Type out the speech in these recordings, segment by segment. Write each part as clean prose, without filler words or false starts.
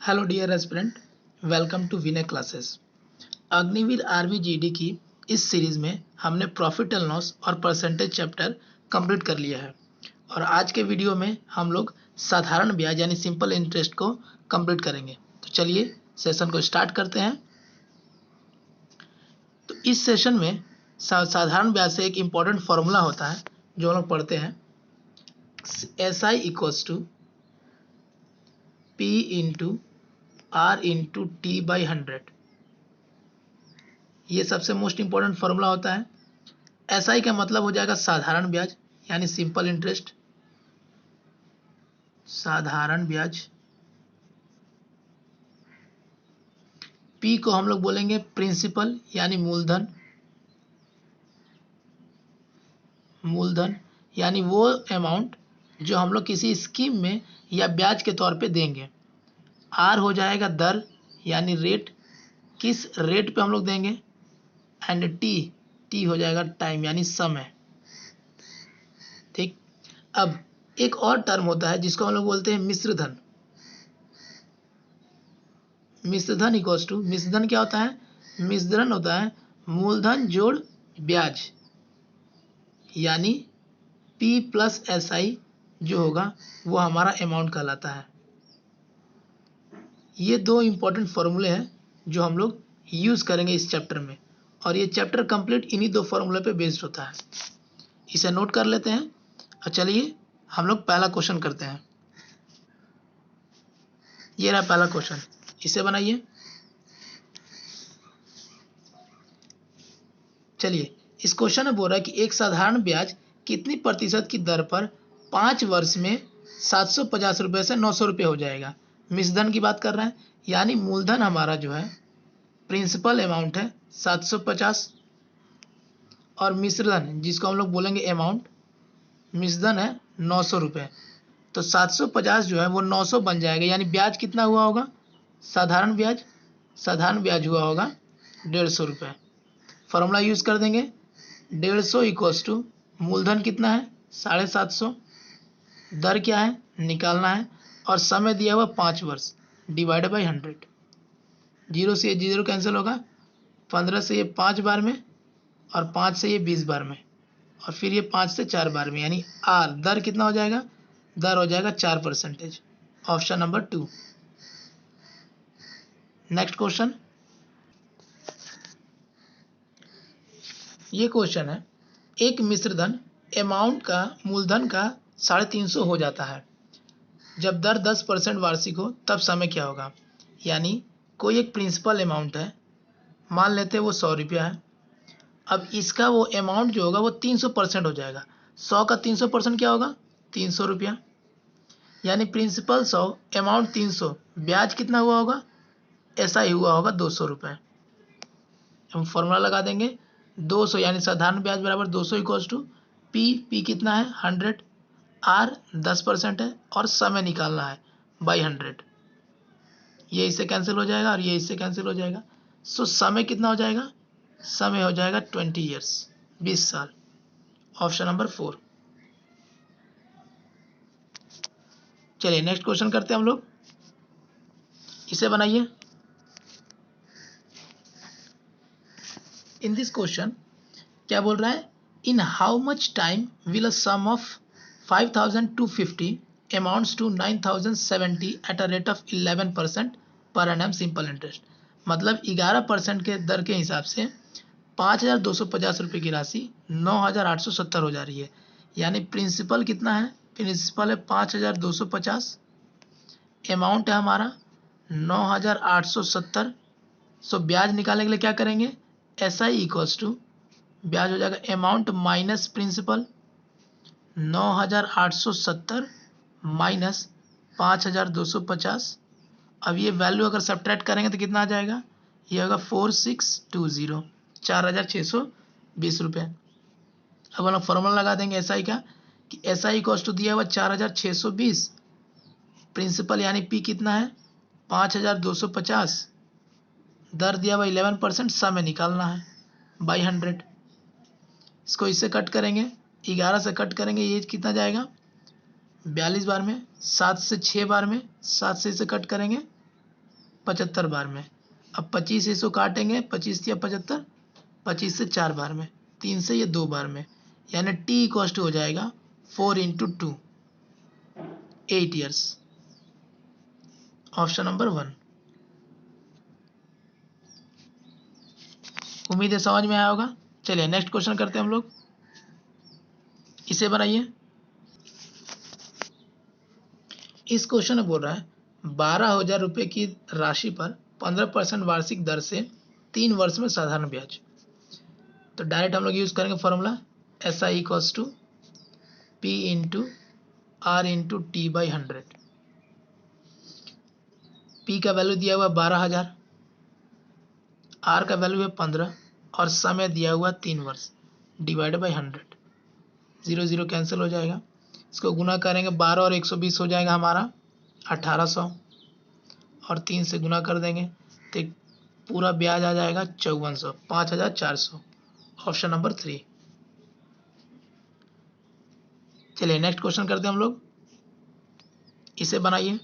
Hello dear aspirant, welcome to Vinay classes. Agniveer army GD की इस series में हमने प्रॉफिट एंड लॉस और परसेंटेज चैप्टर कंप्लीट कर लिया है और आज के वीडियो में हम लोग साधारण ब्याज यानी सिंपल इंटरेस्ट को कंप्लीट करेंगे। तो चलिए सेशन को स्टार्ट करते हैं। तो इस सेशन में साधारण ब्याज से एक इम्पॉर्टेंट फॉर्मूला होता है जो हम लोग पढ़ते हैं, SI equals to P into R into T by 100। ये सबसे मोस्ट इंपॉर्टेंट फॉर्मूला होता है। SI का मतलब हो जाएगा साधारण ब्याज यानी सिंपल इंटरेस्ट, साधारण ब्याज। P को हम लोग बोलेंगे प्रिंसिपल यानी मूलधन, मूलधन यानी वो अमाउंट जो हम लोग किसी स्कीम में या ब्याज के तौर पे देंगे। R हो जाएगा दर यानी रेट, किस रेट पे हम लोग देंगे। एंड टी हो जाएगा टाइम यानी समय। ठीक, अब एक और टर्म होता है जिसको हम लोग बोलते हैं मिश्र धन। मिश्र धन इक्वल्स टू, मिश्र धन क्या होता है? मिश्र धन होता है मूलधन जोड़ ब्याज यानी P प्लस SI जो होगा वो हमारा अमाउंट कहलाता है। ये दो इंपॉर्टेंट फॉर्मूले हैं जो हम लोग यूज करेंगे इस चैप्टर में और ये चैप्टर कंप्लीट इन्हीं दो फॉर्मूले पे बेस्ड होता है। इसे नोट कर लेते हैं और चलिए हम लोग पहला क्वेश्चन करते हैं। ये रहा पहला क्वेश्चन, इसे बनाइए। चलिए, इस क्वेश्चन में बोल रहा है कि एक साधारण ब्याज कितनी प्रतिशत की दर पर 5 वर्ष में 750 रुपये से 900 रुपये हो जाएगा। मिश्रधन की बात कर रहे हैं यानी मूलधन हमारा जो है प्रिंसिपल अमाउंट है 750 और मिश्रधन जिसको हम लोग बोलेंगे अमाउंट, मिश्रधन है 900 रुपये। तो 750 जो है वो 900 बन जाएगा यानी ब्याज कितना हुआ होगा? साधारण ब्याज हुआ होगा 150 रुपये। फॉर्मूला यूज कर देंगे, 150 इक्वल्स टू मूलधन कितना है 750, दर क्या है निकालना है और समय दिया हुआ 5 वर्ष डिवाइड बाई 100। 0 से ये 0 कैंसिल होगा, 15 से ये 5 बार में और 5 से ये 20 बार में और फिर ये 5 से 4 बार में यानी R दर कितना हो जाएगा? दर हो जाएगा 4%। Option number 2। नेक्स्ट क्वेश्चन, ये क्वेश्चन है एक मिश्रधन अमाउंट का मूलधन का 350 हो जाता है जब दर 10% वार्षिक हो, तब समय क्या होगा? यानी कोई एक प्रिंसिपल अमाउंट है, मान लेते हैं वो 100 रुपया है। अब इसका वो अमाउंट जो होगा वो 300% हो जाएगा। 100 का 300% क्या होगा? 300 रुपया। यानी प्रिंसिपल 100, अमाउंट 300, ब्याज कितना हुआ होगा? ऐसा ही हुआ होगा 200 रुपये। हम फॉर्मूला लगा देंगे, 200 यानी साधारण ब्याज बराबर 200 इक्वल्स टू पी कितना है 100, R 10% है और समय निकालना है बाई 100। ये इससे कैंसिल हो जाएगा और ये इससे कैंसिल हो जाएगा। सो समय कितना हो जाएगा? समय हो जाएगा 20 ईयर्स, 20 साल। Option number 4। चलिए नेक्स्ट क्वेश्चन करते हैं हम लोग, इसे बनाइए। इन दिस क्वेश्चन क्या बोल रहा है? In how much time will a sum of 5250 amounts to 9070 at a rate of 11% per annum simple interest. मतलब 11% के दर के हिसाब से 5250 रुपये की राशि 9870 हो जा रही है। यानी प्रिंसिपल कितना है? प्रिंसिपल है 5250, अमाउंट है हमारा 9870। सो ब्याज निकालने के लिए क्या करेंगे? SI इक्वल्स टू ब्याज हो जाएगा अमाउंट माइनस प्रिंसिपल 9870 माइनस 5250। अब ये वैल्यू अगर सब्ट्रैक्ट करेंगे तो कितना आ जाएगा? ये होगा 4620, 4620 रुपये। अब हम लोग फॉर्मूला लगा देंगे SI का कि SI इक्वल्स टू दिया हुआ 4620, प्रिंसिपल यानी P कितना है 5250, दर दिया हुआ 11%, समय निकालना है बाई 100। इसको इससे कट करेंगे, 11 से कट करेंगे, ये कितना जाएगा 42 बार में, 7 से 6 बार में, 7 से इसे कट करेंगे 75 बार में। अब 25 इसको काटेंगे, 25 या 75, 25 से 4 बार में, 3 से ये 2 बार में, यानी टी इक्वल टू हो जाएगा 4 इंटू 2, 8 ईयर्स। Option number 1। उम्मीद है समझ में आया होगा। चलिए नेक्स्ट क्वेश्चन करते हैं हम लोग। इसे बनाइए। इस क्वेश्चन में बोल रहा है 12,000 रुपये की राशि पर 15% वार्षिक दर से 3 वर्ष में साधारण ब्याज। तो डायरेक्ट हम लोग यूज करेंगे formula SI equals to P into R into T by 100। P का वैल्यू दिया हुआ 12,000, R का वैल्यू है 15 और समय दिया हुआ 3 वर्ष, डिवाइड बाई 100। 0 0 कैंसिल हो जाएगा। इसको गुना करेंगे 12 और 120 हो जाएगा हमारा 1800, और 3 से गुना कर देंगे तो पूरा ब्याज आ जाएगा 5400, 5400। Option number 3। चलिए नेक्स्ट क्वेश्चन करते हैं हम लोग। इसे बनाइए।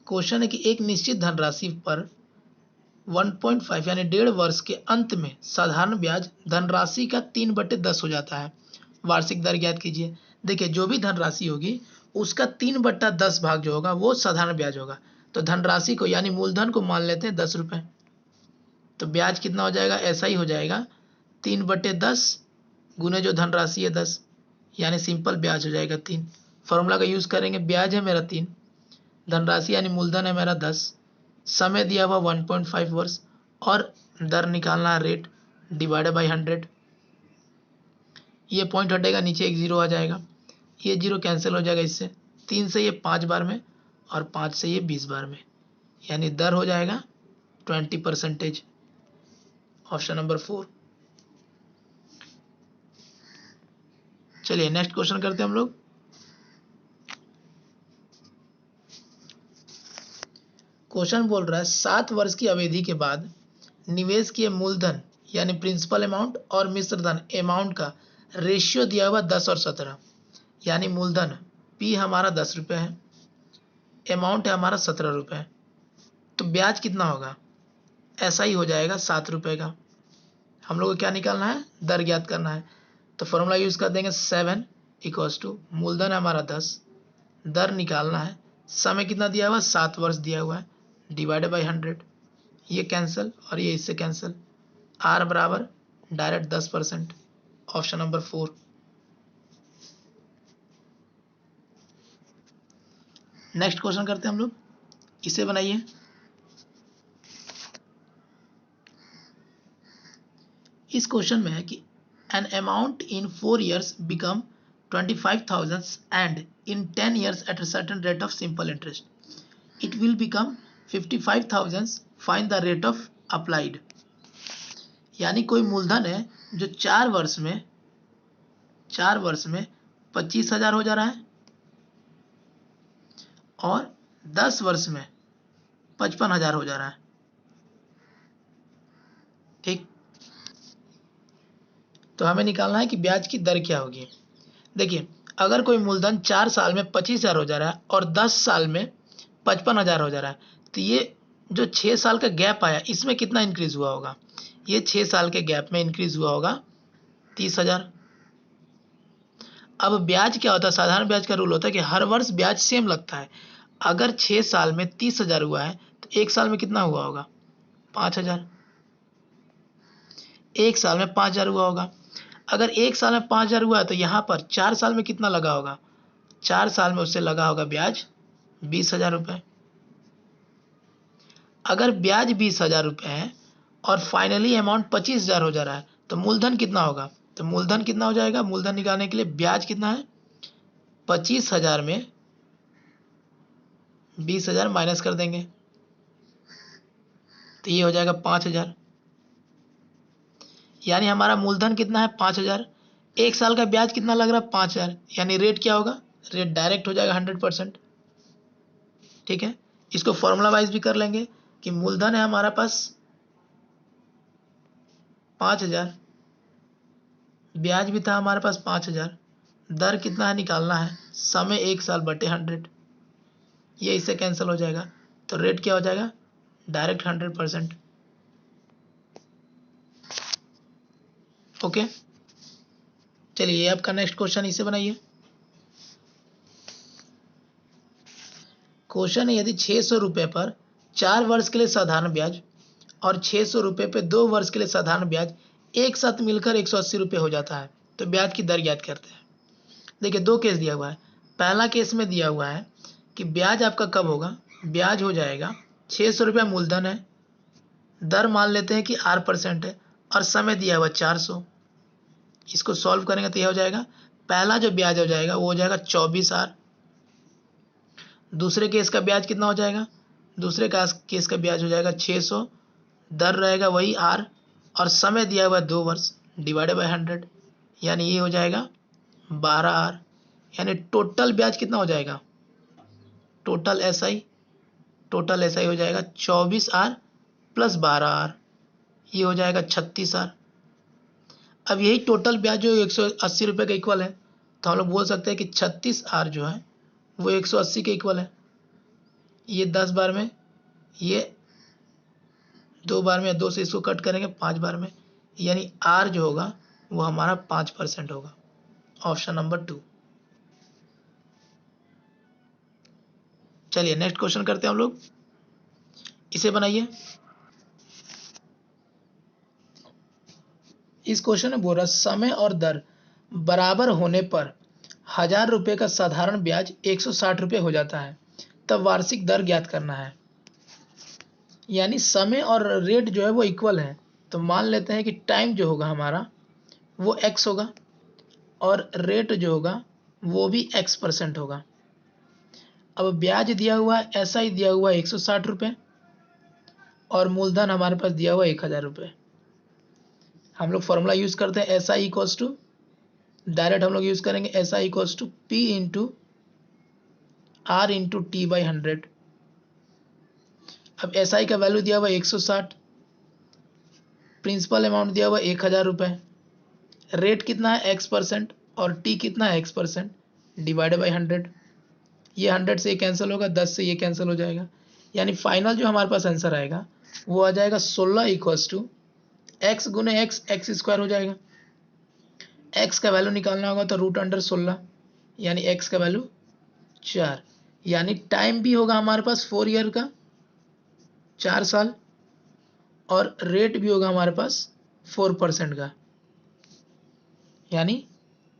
क्वेश्चन है कि एक निश्चित धनराशि पर 1.5 यानी 1.5 वर्ष के अंत में साधारण ब्याज धनराशि का 3/10 हो जाता है। वार्षिक दर ज्ञात कीजिए। देखिए जो भी धनराशि होगी उसका 3/10 भाग जो होगा वो साधारण ब्याज होगा। तो धनराशि को यानी मूलधन को मान लेते हैं 10 रुपये। तो ब्याज कितना हो जाएगा, ऐसा ही हो जाएगा 3/10 गुने जो धनराशि है 10, यानी सिंपल ब्याज हो जाएगा 3। फॉर्मूला का यूज करेंगे, ब्याज है मेरा 3, धनराशि यानी मूलधन है मेरा 10, समय दिया हुआ 1.5 वर्ष और दर निकालना है रेट, डिवाइड बाई 100। ये पॉइंट हटेगा, नीचे एक 0 आ जाएगा, ये 0 कैंसिल हो जाएगा इससे। 3 से ये 5 बार में और 5 से ये 20 बार में, यानी दर हो जाएगा 20%। Option number 4। चलिए नेक्स्ट क्वेश्चन करते हैं हम लोग। क्वेश्चन बोल रहा है 7 वर्ष की अवधि के बाद निवेश किए मूलधन यानी प्रिंसिपल अमाउंट और मिश्र धन अमाउंट का रेशियो दिया हुआ 10 और 17, यानी मूलधन P हमारा 10 रुपये है, अमाउंट है हमारा 17 रुपये, तो ब्याज कितना होगा, ऐसा ही हो जाएगा 7 रुपये का। हम लोग को क्या निकालना है, दर ज्ञात करना है। तो फॉर्मूला यूज कर देंगे 7 इक्वल्स टू मूलधन है हमारा 10, दर निकालना है, समय कितना दिया हुआ 7 वर्ष दिया हुआ है, डिवाइड बाई 100। ये कैंसिल और ये इससे कैंसिल, R बराबर direct 10%। Option number 4। Next question करते हैं हम लोग। इसे बनाइए। इस क्वेश्चन में है कि an amount in 4 years become 25,000 and in 10 years at a certain rate of simple interest it will become 55,000, find the rate of applied. यानी कोई मूलधन है जो 4 वर्ष में 25,000 हो जा रहा है और 10 वर्ष में 55,000 हो जा रहा है। ठीक, तो हमें निकालना है कि ब्याज की दर क्या होगी। देखिए अगर कोई मूलधन 4 साल में 25,000 हो जा रहा है और 10 साल में 55,000 हो जा रहा है, तो ये जो 6 साल का गैप आया इसमें कितना इंक्रीज हुआ होगा, ये 6 साल के गैप में इंक्रीज हुआ होगा 30,000। अब ब्याज क्या होता है, साधारण ब्याज का रूल होता है कि हर वर्ष ब्याज सेम लगता है। अगर 6 साल में 30,000 हुआ है तो 1 साल में कितना हुआ होगा, 5,000। 1 साल में 5,000 हुआ होगा। अगर 1 साल में 5,000 हुआ है तो यहाँ पर 4 साल में कितना लगा होगा, 4 साल में उससे लगा होगा ब्याज 20,000 रुपये। अगर ब्याज 20,000 रुपये है और फाइनली अमाउंट 25,000 हो जा रहा है तो मूलधन कितना होगा, तो मूलधन कितना हो जाएगा, मूलधन निकालने के लिए ब्याज कितना है, 25,000 में 20,000 माइनस कर देंगे तो ये हो जाएगा 5,000, यानी हमारा मूलधन कितना है 5,000। 1 साल का ब्याज कितना लग रहा है 5,000, यानी रेट क्या होगा, रेट डायरेक्ट हो जाएगा 100%। ठीक है, इसको फॉर्मूला वाइज भी कर लेंगे कि मूलधन है हमारा पास 5,000, ब्याज भी था हमारे पास 5,000, दर कितना है निकालना है, समय 1 साल बटे 100। ये इससे कैंसिल हो जाएगा, तो रेट क्या हो जाएगा, डायरेक्ट 100%। ओके, चलिए ये आपका नेक्स्ट क्वेश्चन, इसे बनाइए। क्वेश्चन है, यदि 600 रुपये पर 4 वर्ष के लिए साधारण ब्याज और 600 रुपये पे 2 वर्ष के लिए साधारण ब्याज एक साथ मिलकर 180 रुपये हो जाता है, तो ब्याज की दर ज्ञात करते हैं। देखिए 2 केस दिया हुआ है। पहला केस में दिया हुआ है कि ब्याज आपका कब होगा, ब्याज हो जाएगा 600 रुपया मूलधन है, दर मान लेते हैं कि R% है, और समय दिया हुआ 400। इसको सॉल्व करेंगे तो यह हो जाएगा, पहला जो ब्याज हो जाएगा वो हो जाएगा 24R। दूसरे केस का ब्याज कितना हो जाएगा, दूसरे केस का ब्याज हो जाएगा 600, दर रहेगा वही R, और समय दिया हुआ 2 वर्ष डिवाइडेड बाय 100, यानी ये हो जाएगा 12R। यानी टोटल ब्याज कितना हो जाएगा, टोटल SI हो जाएगा 24R प्लस 12R, ये हो जाएगा 36R। अब यही टोटल ब्याज जो 180 रुपये का इक्वल है, तो हम लोग बोल सकते हैं कि 36R जो है वो 180 के इक्वल है। ये 10 बार में, ये 2 बार में, 2 से इसको कट करेंगे 5 बार में, यानी R जो होगा वो हमारा 5% होगा। Option number 2। चलिए नेक्स्ट क्वेश्चन करते हैं हम लोग, इसे बनाइए। इस क्वेश्चन में बोल रहा, समय और दर बराबर होने पर 1000 रुपये का साधारण ब्याज 160 रुपये हो जाता है, तब वार्षिक दर ज्ञात करना है। यानी समय और रेट जो है वो इक्वल है, तो मान लेते हैं कि टाइम जो होगा हमारा वो x होगा और रेट जो होगा वो भी x% होगा। अब ब्याज दिया हुआ है, SI दिया हुआ है 160 रुपये, और मूलधन हमारे पास दिया हुआ है 1000 रुपये। हम लोग फॉर्मूला यूज़ करते हैं, SI इक्वल्स टू, डायरेक्ट हम लोग यूज़ करेंगे SI equals to P into R into T by 100। अब SI का वैल्यू दिया हुआ है 160, प्रिंसिपल अमाउंट दिया हुआ है 1000 रुपये, रेट कितना है x% और T कितना है x%, डिवाइडेड बाई 100। ये 100 से ये कैंसिल होगा, 10 से ये कैंसिल हो जाएगा, यानी फाइनल जो हमारे पास आंसर आएगा वो आ जाएगा 16 इक्वल्स टू x गुने x स्क्वायर हो जाएगा। x का वैल्यू निकालना होगा तो √16, यानी x का वैल्यू 4, यानी टाइम भी होगा हमारे पास 4 ईयर का, 4 साल, और रेट भी होगा हमारे पास 4% का, यानी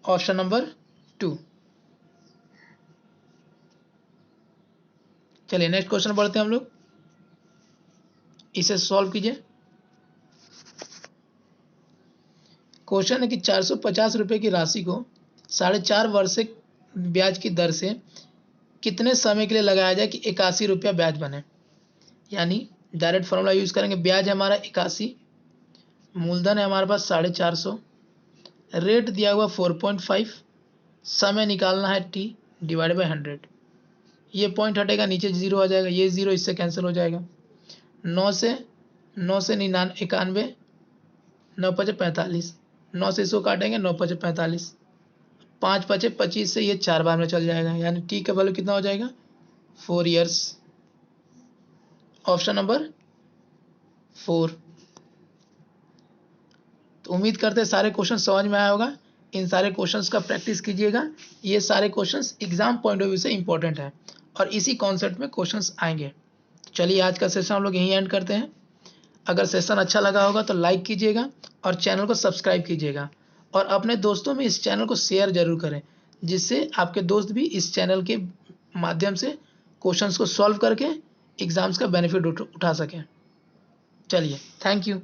ऑप्शन नंबर 2। चलिए नेक्स्ट क्वेश्चन पढ़ते हैं हम लोग, इसे सॉल्व कीजिए। क्वेश्चन है कि 450 रुपये की राशि को 4.5 वार्षिक ब्याज की दर से कितने समय के लिए लगाया जाए कि 81 रुपया ब्याज बने। यानी डायरेक्ट फॉर्मूला यूज़ करेंगे, ब्याज है हमारा 81, मूलधन है हमारे पास 450, रेट दिया हुआ 4.5, समय निकालना है T डिवाइड बाई 100। ये पॉइंट हटेगा, नीचे 0 आ जाएगा, ये 0 इससे कैंसिल हो जाएगा। 9 से 91, 9 पचे 45, 9 से इसको काटेंगे, 9 पचे 45, 5 पचे 25 से ये 4 बार में चल जाएगा, यानी T का वैल्यू कितना हो जाएगा, 4 ईयर्स। Option number 4। तो उम्मीद करते हैं सारे क्वेश्चन समझ में आया होगा। इन सारे क्वेश्चंस का प्रैक्टिस कीजिएगा, ये सारे questions exam point of view से इंपॉर्टेंट है और इसी कॉन्सेप्ट में क्वेश्चंस आएंगे। चलिए आज का सेशन हम लोग यहीं एंड करते हैं। अगर सेशन अच्छा लगा होगा तो लाइक कीजिएगा और चैनल को सब्सक्राइब कीजिएगा, और अपने दोस्तों में इस चैनल को शेयर जरूर करें, जिससे आपके दोस्त भी इस चैनल के माध्यम से क्वेश्चंस को सॉल्व करके एग्जाम्स का बेनिफिट उठा सकें। चलिए, थैंक यू।